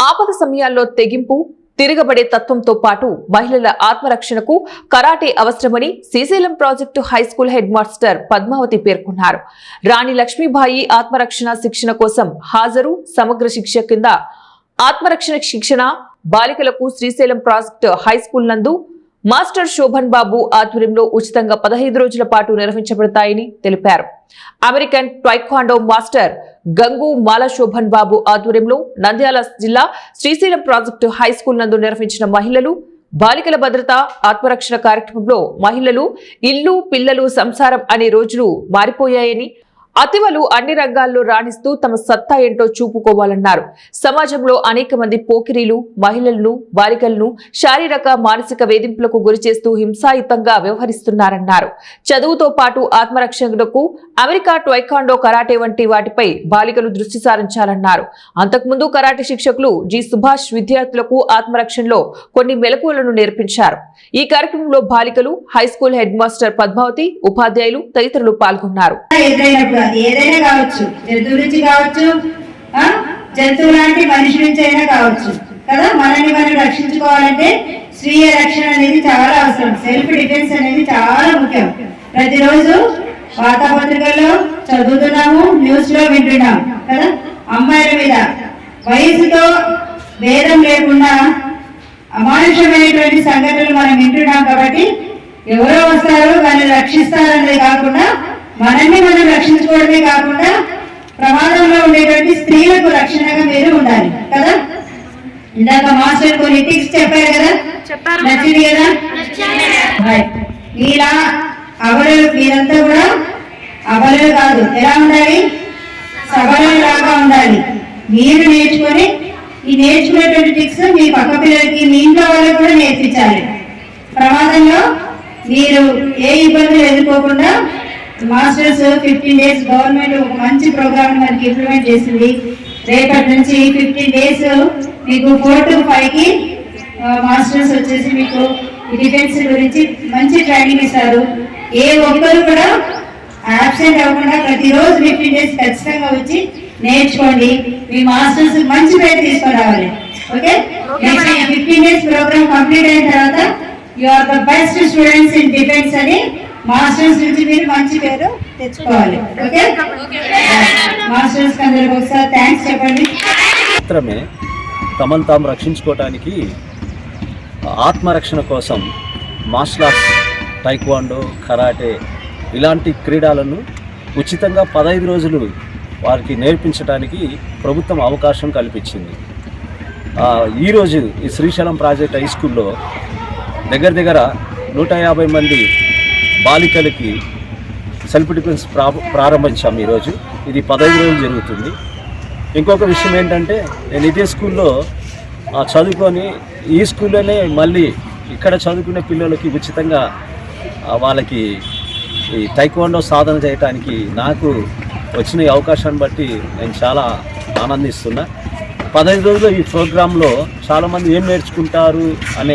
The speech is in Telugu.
ఆపద సమయాల్లో తెగింపు తిరగబడే తత్వంతో పాటు మహిళల ఆత్మరక్షణకు కరాటే అవసరమని Srisailam project high school head master Padmavathi పేర్కొన్నారు. రాణి లక్ష్మీబాయి ఆత్మరక్షణ శిక్షణ కోసం హాజరు సమగ్ర శిక్ష కింద ఆత్మరక్షణ శిక్షణ బాలికలకు శ్రీశైలం ప్రాజెక్టు హైస్కూల్ నందు మాస్టర్ శోభన్ బాబు ఆధ్వర్యంలో ఉచితంగా 15 రోజుల పాటు నిర్వహించబడతాయని తెలిపారు. అమెరికన్ టైక్వాండో మాస్టర్ గంగు మాల శోభన్ బాబు ఆధ్వర్యంలో నంద్యాల జిల్లా శ్రీశైలం ప్రాజెక్టు హైస్కూల్ నందు నిర్వహించిన మహిళలు బాలికల భద్రత ఆత్మరక్షణ కార్యక్రమంలో మహిళలు ఇల్లు పిల్లలు సంసారం అనే రోజులు మారిపోయాయని, అతివలు అన్ని రంగాల్లో రాణిస్తూ తమ సత్తా ఏంటో చూపుకోవాలన్నారు. సమాజంలో అనేక మంది పోకిరీలు మహిళలను బాలికలను శారీరక మానసిక వేధింపులకు గురిచేస్తూ హింసాయుతంగా వ్యవహరిస్తున్నారన్నారు. చదువుతో పాటు ఆత్మరక్షణకు అమెరికా టైక్వాండో కరాటే వంటి వాటిపై బాలికలు దృష్టి సారించాలన్నారు. అంతకుముందు కరాటే శిక్షకులు జి సుభాష్ విద్యార్థులకు ఆత్మరక్షణలో కొన్ని మెలకువలను నేర్పించారు. ఈ కార్యక్రమంలో బాలికలు హైస్కూల్ హెడ్ మాస్టర్ పద్మావతి ఉపాధ్యాయులు తదితరులు పాల్గొన్నారు. ఏదైనా కావచ్చు, జంతువు నుంచి కావచ్చు, జంతువు లాంటి మనిషి నుంచి అయినా కావచ్చు కదా. మనల్ని మనం రక్షించుకోవాలంటే స్వీయ రక్షణ అనేది చాలా అవసరం. సెల్ఫ్ డిఫెన్స్ అనేది చాలా ముఖ్యం. ప్రతిరోజు వార్తాపత్రికల్లో చదువుతున్నాము, న్యూస్ లో వింటున్నాము కదా. అమ్మాయిల మీద వయసుతో భేదం లేకుండా అమానుషమైనటువంటి సంఘటనలు మనం వింటున్నాం. కాబట్టి ఎవరో వస్తారు వాళ్ళని రక్షిస్తారనేది కాకుండా మనల్ని మనం రక్షించుకోవడమే కాకుండా ప్రమాదంలో ఉండేటువంటి స్త్రీలకు రక్షణగా మీరు ఉండాలి కదా. ఇందాక మాస్టర్ కొన్ని టిప్స్ చెప్పారు కదా, నచ్చింది కదా. మీలా అబలలు, మీరంతా కూడా అబలలు కాదు, ఎలా ఉండాలి, సబలం లాగా ఉండాలి. మీరు నేర్చుకొని ఈ నేర్చుకునేటువంటి టిప్స్ మీ పక్క పిల్లలకి, మీ ఇంట్లో వాళ్ళకి కూడా నేర్పించాలి. ప్రమాదంలో మీరు ఏ ఇబ్బందులు ఎదుర్కోకుండా మాస్టర్స్ 15 డేస్ గవర్నమెంట్ ఒక మంచి ప్రోగ్రామ్ మనకి ఇంప్లిమెంట్ చేసింది. రేపటి నుంచి 15 డేస్ మీకు 4 to 5కి మాస్టర్స్ వచ్చేసి మీకు డిఫెన్స్ గురించి మంచి ట్రైనింగ్ ఇస్తారు. ఏ ఒక్కరు కూడా ఆబ్సెంట్ అవ్వకుండా ప్రతిరోజు 15 డేస్ ఖచ్చితంగా వచ్చి నేర్చుకోండి. మీ మాస్టర్స్ మంచి పేరు తీసుకురావాలి. Okay, next 15 days programme complete అయిన తర్వాత you are the best students in defence అని మాస్టర్స్ నుంచి మీరు మంచి పేరు తెచ్చుకోవాలి. ఓకే, మాస్టర్స్ అందరికి ఒకసారి థ్యాంక్స్ చెప్పండి. మాత్రమే తమను తాము రక్షించుకోవడానికి ఆత్మరక్షణ కోసం మార్షల్ ఆర్ట్స్, టైక్వాండో, కరాటే ఇలాంటి క్రీడలను ఉచితంగా 15 రోజులు వారికి నేర్పించడానికి ప్రభుత్వం అవకాశం కల్పించింది. ఈరోజు ఈ శ్రీశైలం ప్రాజెక్ట్ హై స్కూల్లో దగ్గర 150 మంది బాలికలకి సెల్ఫ్ డిఫెన్స్ ప్రారంభించాము. ఈరోజు ఇది 15 రోజులు జరుగుతుంది. ఇంకొక విషయం ఏంటంటే, నేను ఇదే స్కూల్లో చదువుకొని ఈ స్కూల్లోనే మళ్ళీ ఇక్కడ చదువుకునే పిల్లలకి ఉచితంగా వాళ్ళకి ఈ టైక్వాండో సాధన చేయడానికి నాకు వచ్చిన ఈ అవకాశాన్ని బట్టి నేను చాలా ఆనందిస్తున్నా. 15 రోజులు ఈ ప్రోగ్రాంలో చాలామంది ఏం నేర్చుకుంటారు అనే